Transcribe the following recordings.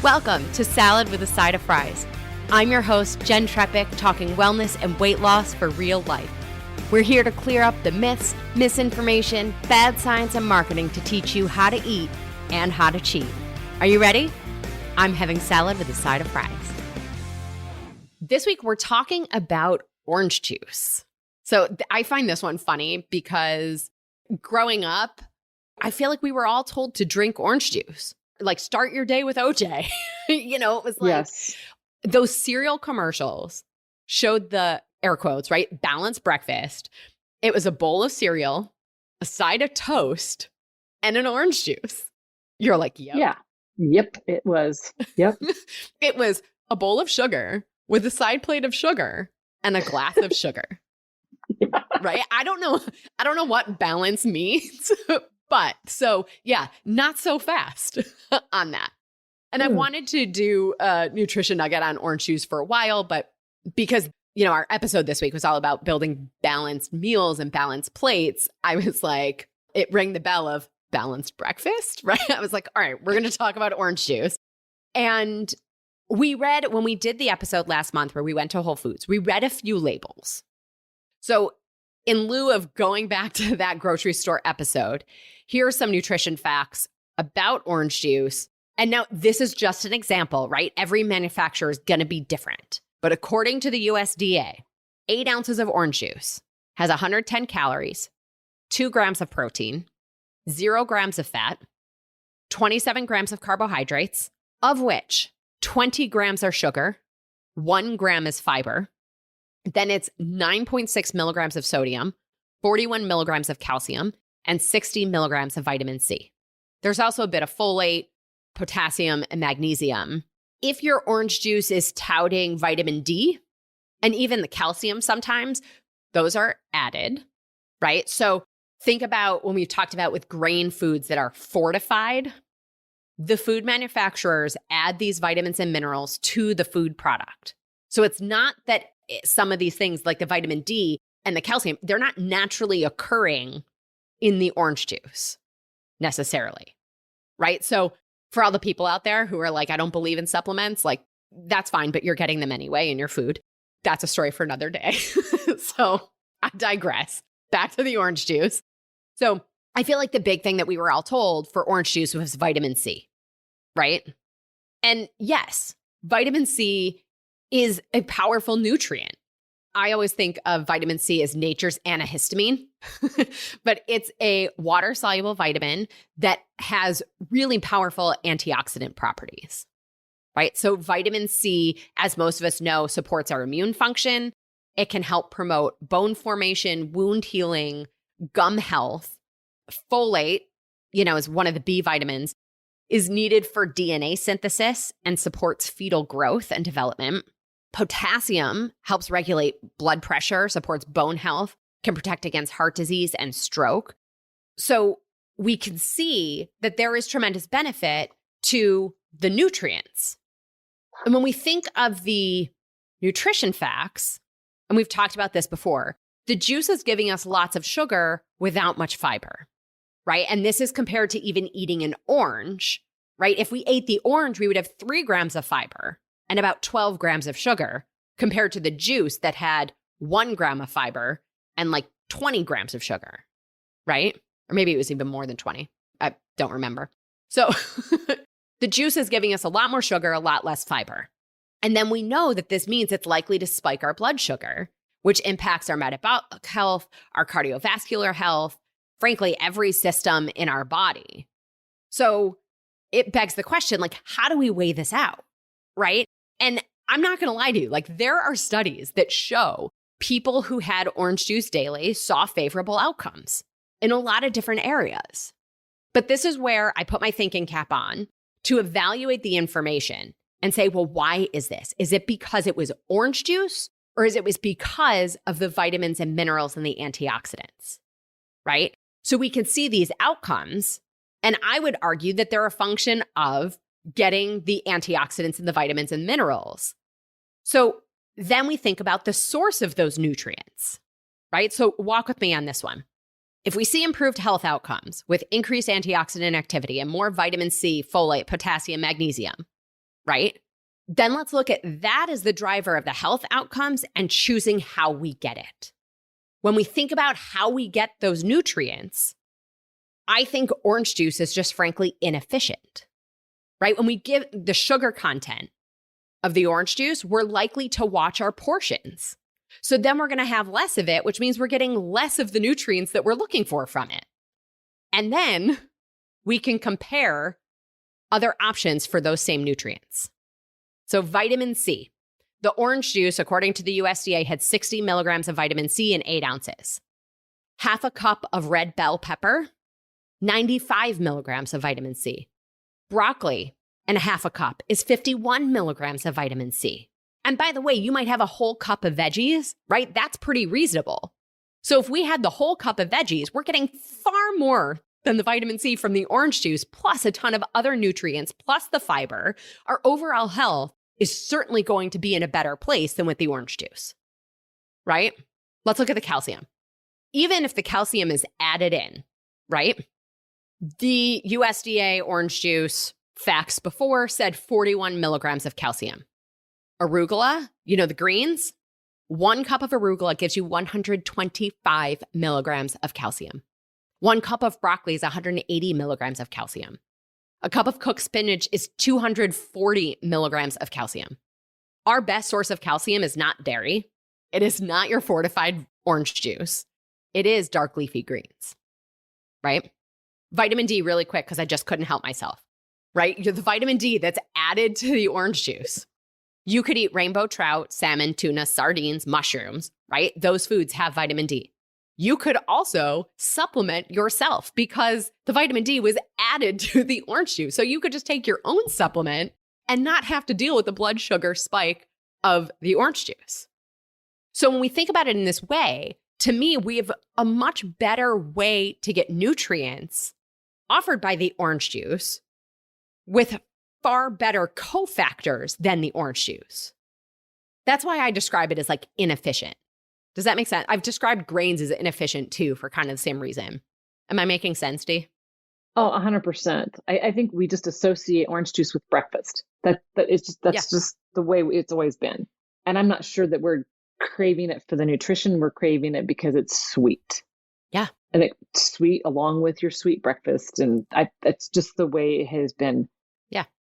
Welcome to Salad with a Side of Fries. I'm your host, Jen Trepic, talking wellness and weight loss for real life. We're here to clear up the myths, misinformation, bad science, and marketing to teach you how to eat and how to cheat. Are you ready? I'm having salad with a side of fries. This week, we're talking about orange juice. So I find this one funny because growing up, I feel like we were all told to drink orange juice. Like, start your day with OJ. It was like those cereal commercials showed the air quotes, right? Balanced breakfast. It was a bowl of cereal, a side of toast, and an orange juice. You're like, yep. Yeah. Yep, it was. Yep. It was a bowl of sugar with a side plate of sugar and a glass of sugar. Yeah. Right? I don't know what balance means. But so, yeah, not so fast on that. And I wanted to do a nutrition nugget on orange juice for a while, but because, our episode this week was all about building balanced meals and balanced plates, I was like, it rang the bell of balanced breakfast, right? I was like, all right, we're going to talk about orange juice. And we read, when we did the episode last month where we went to Whole Foods, we read a few labels. So in lieu of going back to that grocery store episode, here are some nutrition facts about orange juice. And now this is just an example, right? Every manufacturer is going to be different. But according to the USDA, 8 ounces of orange juice has 110 calories, 2 grams of protein, 0 grams of fat, 27 grams of carbohydrates, of which 20 grams are sugar, 1 gram is fiber. Then it's 9.6 milligrams of sodium, 41 milligrams of calcium, and 60 milligrams of vitamin C. There's also a bit of folate, potassium, and magnesium. If your orange juice is touting vitamin D, and even the calcium sometimes, those are added, right? So think about when we talked about with grain foods that are fortified, the food manufacturers add these vitamins and minerals to the food product. So it's not that some of these things like the vitamin D and the calcium, they're not naturally occurring in the orange juice necessarily, right? So for all the people out there who are like, I don't believe in supplements, like that's fine, but you're getting them anyway in your food. That's a story for another day. So I digress. Back to the orange juice. So I feel like the big thing that we were all told for orange juice was vitamin C, right? And yes, vitamin C is a powerful nutrient. I always think of vitamin C as nature's antihistamine, but it's a water-soluble vitamin that has really powerful antioxidant properties, right? So vitamin C, as most of us know, supports our immune function. It can help promote bone formation, wound healing, gum health. Folate, is one of the B vitamins, is needed for DNA synthesis and supports fetal growth and development. Potassium helps regulate blood pressure, supports bone health, can protect against heart disease and stroke. So we can see that there is tremendous benefit to the nutrients. And when we think of the nutrition facts, and we've talked about this before, the juice is giving us lots of sugar without much fiber, right? And this is compared to even eating an orange, right? If we ate the orange, we would have 3 grams of fiber and about 12 grams of sugar compared to the juice that had 1 gram of fiber and like 20 grams of sugar, right? Or maybe it was even more than 20. I don't remember. So the juice is giving us a lot more sugar, a lot less fiber. And then we know that this means it's likely to spike our blood sugar, which impacts our metabolic health, our cardiovascular health, frankly, every system in our body. So it begs the question, like, how do we weigh this out, right? And I'm not going to lie to you, like there are studies that show people who had orange juice daily saw favorable outcomes in a lot of different areas. But this is where I put my thinking cap on to evaluate the information and say, well, why is this? Is it because it was orange juice or is it because of the vitamins and minerals and the antioxidants, right? So we can see these outcomes. And I would argue that they're a function of getting the antioxidants and the vitamins and minerals. So then we think about the source of those nutrients, right? So walk with me on this one. If we see improved health outcomes with increased antioxidant activity and more vitamin C, folate, potassium, magnesium, right? Then let's look at that as the driver of the health outcomes and choosing how we get it. When we think about how we get those nutrients, I think orange juice is just frankly inefficient, right? When we give the sugar content of the orange juice, we're likely to watch our portions. So then we're going to have less of it, which means we're getting less of the nutrients that we're looking for from it. And then we can compare other options for those same nutrients. So vitamin C. The orange juice, according to the USDA, had 60 milligrams of vitamin C in 8 ounces. Half a cup of red bell pepper, 95 milligrams of vitamin C. Broccoli and a half a cup is 51 milligrams of vitamin C. And by the way, you might have a whole cup of veggies, right? That's pretty reasonable. So if we had the whole cup of veggies, we're getting far more than the vitamin C from the orange juice, plus a ton of other nutrients, plus the fiber. Our overall health is certainly going to be in a better place than with the orange juice, right? Let's look at the calcium. Even if the calcium is added in, right? The USDA orange juice facts before said 41 milligrams of calcium. Arugula, the greens, 1 cup of arugula gives you 125 milligrams of calcium. 1 cup of broccoli is 180 milligrams of calcium. A cup of cooked spinach is 240 milligrams of calcium. Our best source of calcium is not dairy. It is not your fortified orange juice. It is dark leafy greens, right? Vitamin D really quick because I just couldn't help myself, right? You're the vitamin D that's added to the orange juice. You could eat rainbow trout, salmon, tuna, sardines, mushrooms, right? Those foods have vitamin D. You could also supplement yourself because the vitamin D was added to the orange juice. So you could just take your own supplement and not have to deal with the blood sugar spike of the orange juice. So when we think about it in this way, to me, we have a much better way to get nutrients offered by the orange juice with far better cofactors than the orange juice. That's why I describe it as like inefficient. Does that make sense? I've described grains as inefficient too for kind of the same reason. Am I making sense, Dee? Oh, 100%. I think we just associate orange juice with breakfast. That's just the way it's always been. And I'm not sure that we're craving it for the nutrition. We're craving it because it's sweet. Yeah. And it's sweet along with your sweet breakfast. And that's just the way it has been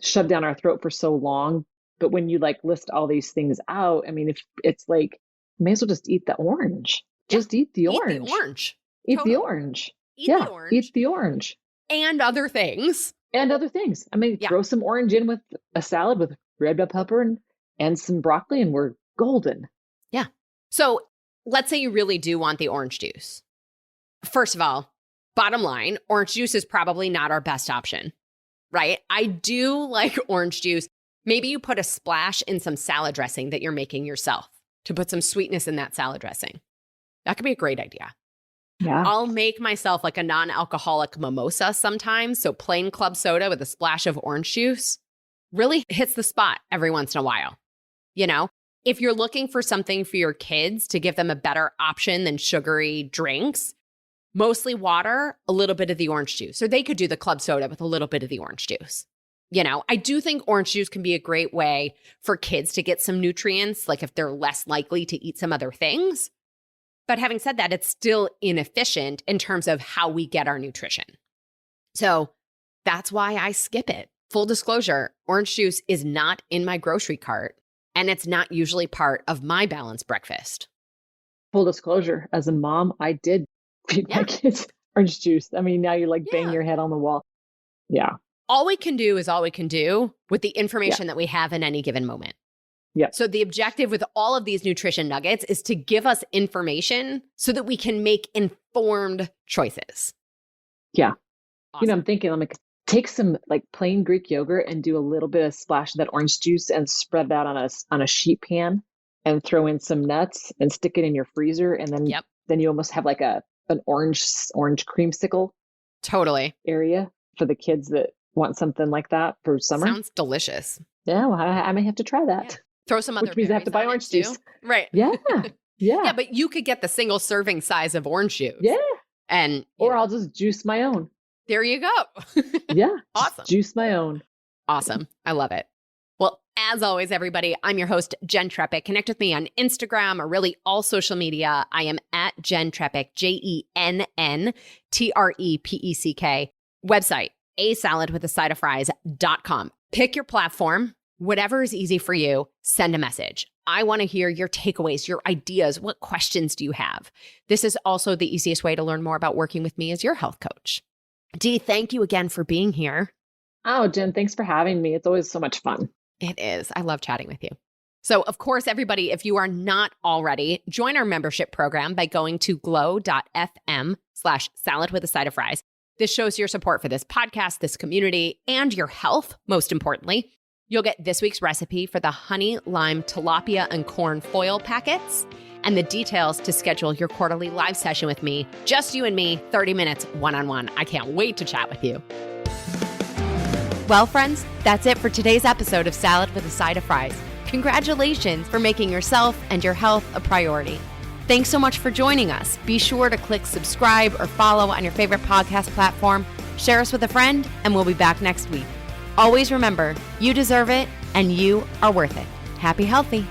shoved down our throat for so long. But when you list all these things out, I mean, if it's like, may as well just eat the orange. Just eat the orange. Eat the orange. Eat Totally. the orange. Eat the orange. Eat the orange. And other things. I mean, throw some orange in with a salad with red bell pepper and some broccoli and we're golden. Yeah. So let's say you really do want the orange juice. First of all, bottom line, orange juice is probably not our best option, right? I do like orange juice. Maybe you put a splash in some salad dressing that you're making yourself to put some sweetness in that salad dressing. That could be a great idea. Yeah. I'll make myself like a non-alcoholic mimosa sometimes. So plain club soda with a splash of orange juice really hits the spot every once in a while. If you're looking for something for your kids to give them a better option than sugary drinks, mostly water, a little bit of the orange juice. Or they could do the club soda with a little bit of the orange juice. I do think orange juice can be a great way for kids to get some nutrients, like if they're less likely to eat some other things. But having said that, it's still inefficient in terms of how we get our nutrition. So that's why I skip it. Full disclosure, orange juice is not in my grocery cart, and it's not usually part of my balanced breakfast. Full disclosure, as a mom, I did feed my kids orange juice. I mean, now you're banging your head on the wall. Yeah. All we can do is all we can do with the information that we have in any given moment. Yeah. So the objective with all of these nutrition nuggets is to give us information so that we can make informed choices. Yeah. Awesome. I'm thinking, take some plain Greek yogurt and do a little bit of splash of that orange juice and spread that on a sheet pan and throw in some nuts and stick it in your freezer. And then you almost have an orange creamsicle. Totally. Area for the kids that want something like that for summer. Sounds delicious. Yeah, well, I may have to try that. Yeah. Throw some other which means I have to buy orange juice. Right. Yeah. Yeah. Yeah, but you could get the single serving size of orange juice. Yeah. Or I'll just juice my own. There you go. Yeah. Awesome. Juice my own. Awesome. I love it. Well, As always, everybody, I'm your host, Jen Trepeck. Connect with me on Instagram or really all social media. I am at Jen Trepeck, JenNTrepeck. Website, asaladwithasideofries.com. Pick your platform, whatever is easy for you, send a message. I want to hear your takeaways, your ideas. What questions do you have? This is also the easiest way to learn more about working with me as your health coach. Dee, thank you again for being here. Oh, Jen, thanks for having me. It's always so much fun. It is. I love chatting with you. So, of course, everybody, if you are not already, join our membership program by going to glow.fm/saladwithaside-of-fries. This shows your support for this podcast, this community, and your health, most importantly. You'll get this week's recipe for the honey, lime, tilapia, and corn foil packets, and the details to schedule your quarterly live session with me, just you and me, 30 minutes one-on-one. I can't wait to chat with you. Well, friends, that's it for today's episode of Salad with a Side of Fries. Congratulations for making yourself and your health a priority. Thanks so much for joining us. Be sure to click subscribe or follow on your favorite podcast platform. Share us with a friend, and we'll be back next week. Always remember, you deserve it, and you are worth it. Happy healthy.